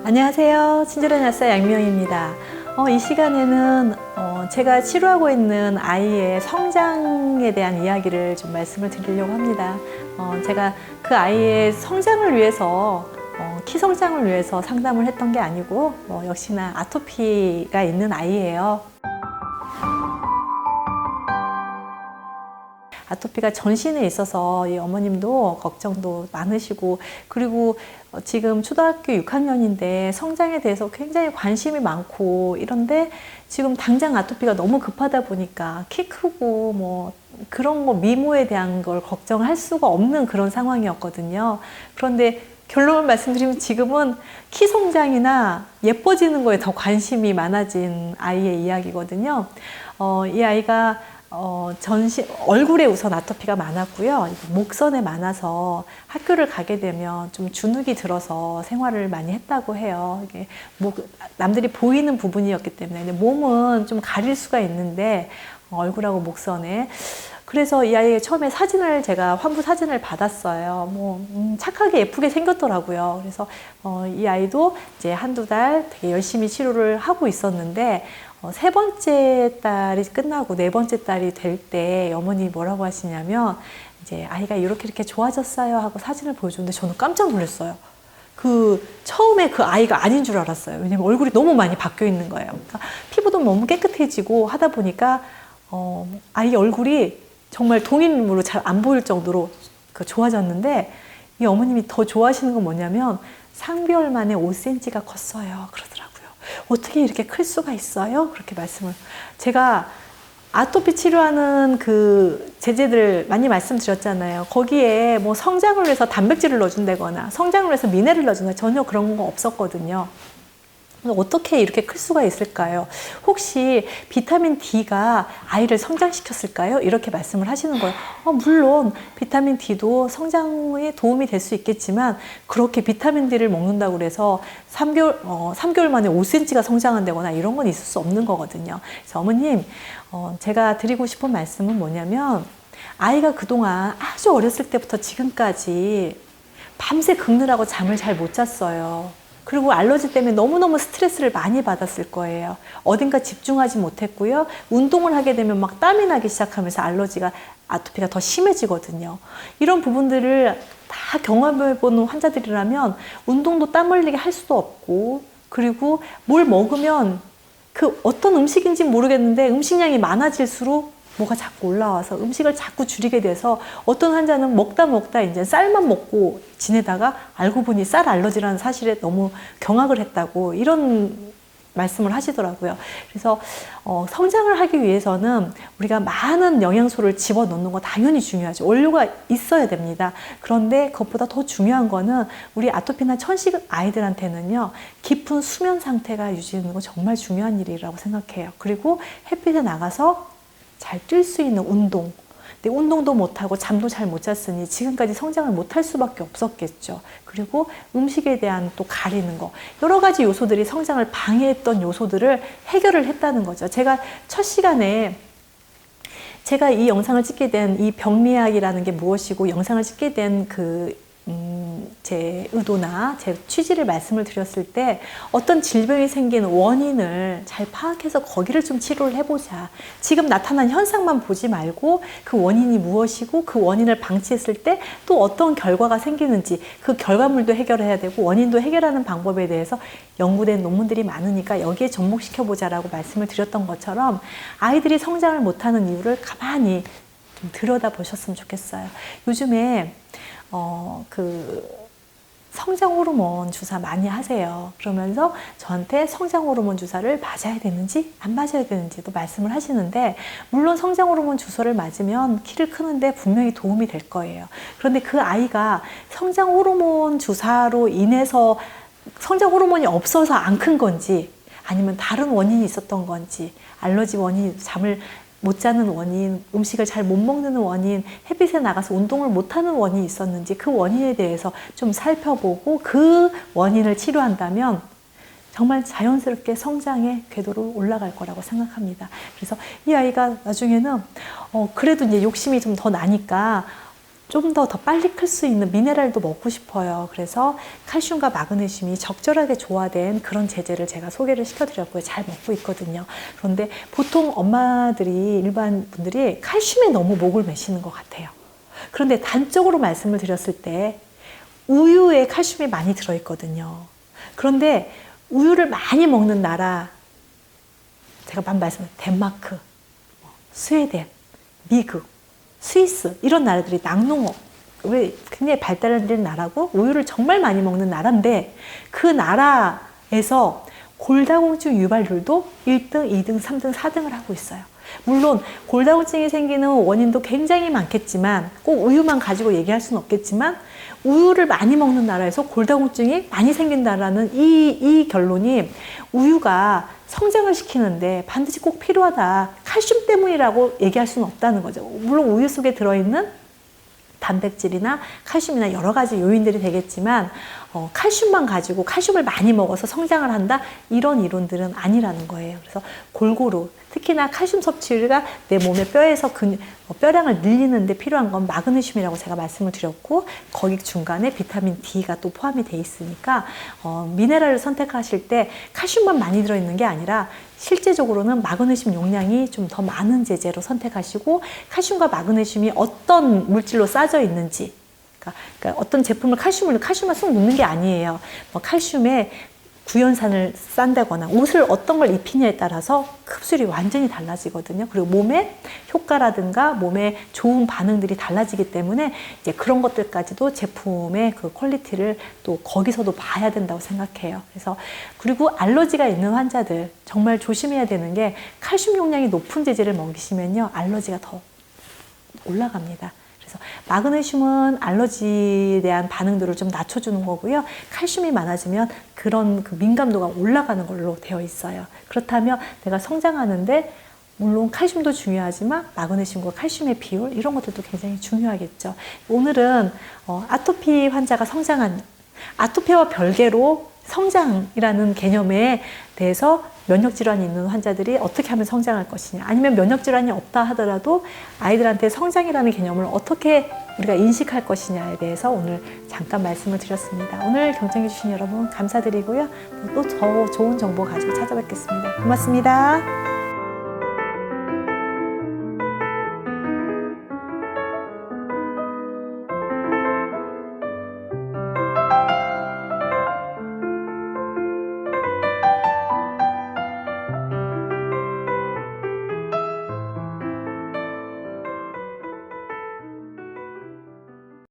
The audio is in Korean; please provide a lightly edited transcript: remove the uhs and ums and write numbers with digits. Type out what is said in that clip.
안녕하세요. 친절한 약사 양미영입니다. 이 시간에는 제가 치료하고 있는 아이의 성장에 대한 이야기를 좀 말씀을 드리려고 합니다. 제가 그 아이의 성장을 위해서 키 성장을 위해서 상담을 했던 게 아니고 역시나 아토피가 있는 아이예요. 아토피가 전신에 있어서 이 어머님도 걱정도 많으시고, 그리고 지금 초등학교 6학년인데 성장에 대해서 굉장히 관심이 많고 이런데, 지금 당장 아토피가 너무 급하다 보니까 키 크고 뭐 그런 거 미모에 대한 걸 걱정할 수가 없는 그런 상황이었거든요. 그런데 결론을 말씀드리면 지금은 키 성장이나 예뻐지는 거에 더 관심이 많아진 아이의 이야기거든요. 이 아이가 얼굴에 우선 아토피가 많았고요. 목선에 많아서 학교를 가게 되면 좀 주눅이 들어서 생활을 많이 했다고 해요. 이게 남들이 보이는 부분이었기 때문에. 몸은 좀 가릴 수가 있는데 얼굴하고 목선에. 그래서 이 아이의 처음에 제가 환부 사진을 받았어요. 착하게 예쁘게 생겼더라고요. 그래서 이 아이도 이제 한두 달 되게 열심히 치료를 하고 있었는데, 세 번째 딸이 끝나고 네 번째 딸이 될 때 어머니 뭐라고 하시냐면, 이제 아이가 이렇게 좋아졌어요 하고 사진을 보여줬는데 저는 깜짝 놀랐어요. 처음에 그 아이가 아닌 줄 알았어요. 왜냐면 얼굴이 너무 많이 바뀌어 있는 거예요. 그러니까 피부도 너무 깨끗해지고 하다 보니까 아이 얼굴이 정말 동일인물로 잘 안 보일 정도로 좋아졌는데, 이 어머님이 더 좋아하시는 건 뭐냐면 3개월 만에 5cm가 컸어요 그러더라고요. 어떻게 이렇게 클 수가 있어요? 그렇게 말씀을. 제가 아토피 치료하는 그 제제들 많이 말씀드렸잖아요. 거기에 뭐 성장을 위해서 단백질을 넣어준다거나 성장을 위해서 미네랄을 넣어준다, 전혀 그런 거 없었거든요. 어떻게 이렇게 클 수가 있을까요? 혹시 비타민 D가 아이를 성장시켰을까요? 이렇게 말씀을 하시는 거예요. 물론 비타민 D도 성장에 도움이 될 수 있겠지만, 그렇게 비타민 D를 먹는다고 그래서 3개월 만에 5cm가 성장한다거나 이런 건 있을 수 없는 거거든요. 그래서 어머님, 제가 드리고 싶은 말씀은 뭐냐면, 아이가 그동안 아주 어렸을 때부터 지금까지 밤새 긁느라고 잠을 잘 못 잤어요. 그리고 알러지 때문에 너무너무 스트레스를 많이 받았을 거예요. 어딘가 집중하지 못했고요. 운동을 하게 되면 막 땀이 나기 시작하면서 아토피가 더 심해지거든요. 이런 부분들을 다 경험해보는 환자들이라면 운동도 땀 흘리게 할 수도 없고, 그리고 뭘 먹으면 어떤 음식인지 모르겠는데 음식량이 많아질수록 뭐가 자꾸 올라와서 음식을 자꾸 줄이게 돼서, 어떤 환자는 먹다 이제 쌀만 먹고 지내다가 알고 보니 쌀 알러지라는 사실에 너무 경악을 했다고, 이런 말씀을 하시더라고요. 그래서 성장을 하기 위해서는 우리가 많은 영양소를 집어넣는 거 당연히 중요하죠. 원료가 있어야 됩니다. 그런데 그것보다 더 중요한 거는 우리 아토피나 천식 아이들한테는요, 깊은 수면 상태가 유지되는 거 정말 중요한 일이라고 생각해요. 그리고 햇빛에 나가서 잘 뛸 수 있는 운동. 근데 운동도 못하고 잠도 잘 못 잤으니 지금까지 성장을 못할 수밖에 없었겠죠. 그리고 음식에 대한 또 가리는 거. 여러 가지 요소들이 성장을 방해했던 요소들을 해결을 했다는 거죠. 제가 첫 시간에 제가 이 영상을 찍게 된 이 병리학이라는 게 무엇이고 영상을 찍게 된 제 의도나 제 취지를 말씀을 드렸을 때, 어떤 질병이 생긴 원인을 잘 파악해서 거기를 좀 치료를 해보자. 지금 나타난 현상만 보지 말고 그 원인이 무엇이고 그 원인을 방치했을 때 또 어떤 결과가 생기는지, 그 결과물도 해결해야 되고 원인도 해결하는 방법에 대해서 연구된 논문들이 많으니까 여기에 접목시켜보자라고 말씀을 드렸던 것처럼, 아이들이 성장을 못하는 이유를 가만히 좀 들여다보셨으면 좋겠어요. 요즘에 성장 호르몬 주사 많이 하세요. 그러면서 저한테 성장 호르몬 주사를 맞아야 되는지 안 맞아야 되는지도 말씀을 하시는데, 물론 성장 호르몬 주사를 맞으면 키를 크는데 분명히 도움이 될 거예요. 그런데 그 아이가 성장 호르몬 주사로 인해서 성장 호르몬이 없어서 안 큰 건지, 아니면 다른 원인이 있었던 건지, 알러지 원인, 잠을 못 자는 원인, 음식을 잘 못 먹는 원인, 햇빛에 나가서 운동을 못하는 원인이 있었는지, 그 원인에 대해서 좀 살펴보고 그 원인을 치료한다면 정말 자연스럽게 성장의 궤도로 올라갈 거라고 생각합니다. 그래서 이 아이가 나중에는 그래도 이제 욕심이 좀 더 나니까 좀 더 빨리 클 수 있는 미네랄도 먹고 싶어요. 그래서 칼슘과 마그네슘이 적절하게 조화된 그런 제제를 제가 소개를 시켜드렸고요. 잘 먹고 있거든요. 그런데 보통 엄마들이, 일반 분들이 칼슘에 너무 목을 매시는 것 같아요. 그런데 단적으로 말씀을 드렸을 때 우유에 칼슘이 많이 들어있거든요. 그런데 우유를 많이 먹는 나라, 제가 말씀드린 덴마크, 스웨덴, 미국, 스위스 이런 나라들이 낙농업 왜 굉장히 발달된 나라고 우유를 정말 많이 먹는 나라인데 그 나라에서 골다공증 유발률도 1등, 2등, 3등, 4등을 하고 있어요. 물론 골다공증이 생기는 원인도 굉장히 많겠지만 꼭 우유만 가지고 얘기할 수는 없겠지만 우유를 많이 먹는 나라에서 골다공증이 많이 생긴다라는 이 결론이 우유가 성장을 시키는데 반드시 꼭 필요하다. 칼슘 때문이라고 얘기할 수는 없다는 거죠. 물론 우유 속에 들어있는 단백질이나 칼슘이나 여러 가지 요인들이 되겠지만 칼슘만 가지고 칼슘을 많이 먹어서 성장을 한다? 이런 이론들은 아니라는 거예요. 그래서 골고루 특히나 칼슘 섭취가 내 몸의 뼈에서 뼈량을 늘리는 데 필요한 건 마그네슘이라고 제가 말씀을 드렸고 거기 중간에 비타민 D가 또 포함이 돼 있으니까 미네랄을 선택하실 때 칼슘만 많이 들어있는 게 아니라 실제적으로는 마그네슘 용량이 좀 더 많은 제제로 선택하시고 칼슘과 마그네슘이 어떤 물질로 싸져 있는지 그러니까 어떤 제품을 칼슘만 쑥 넣는 게 아니에요. 칼슘에 구연산을 싼다거나 옷을 어떤 걸 입히냐에 따라서 흡수율이 완전히 달라지거든요. 그리고 몸의 효과라든가 몸의 좋은 반응들이 달라지기 때문에 이제 그런 것들까지도 제품의 그 퀄리티를 또 거기서도 봐야 된다고 생각해요. 그래서 그리고 알러지가 있는 환자들 정말 조심해야 되는 게 칼슘 용량이 높은 제제를 먹이시면요 알러지가 더 올라갑니다. 마그네슘은 알러지에 대한 반응들을 좀 낮춰주는 거고요. 칼슘이 많아지면 그런 그 민감도가 올라가는 걸로 되어 있어요. 그렇다면 내가 성장하는데 물론 칼슘도 중요하지만 마그네슘과 칼슘의 비율 이런 것들도 굉장히 중요하겠죠. 오늘은 아토피 환자가 성장한 아토피와 별개로 성장이라는 개념에 대해서 면역질환이 있는 환자들이 어떻게 하면 성장할 것이냐 아니면 면역질환이 없다 하더라도 아이들한테 성장이라는 개념을 어떻게 우리가 인식할 것이냐에 대해서 오늘 잠깐 말씀을 드렸습니다. 오늘 경청해 주신 여러분 감사드리고요. 또 더 좋은 정보 가지고 찾아뵙겠습니다. 고맙습니다.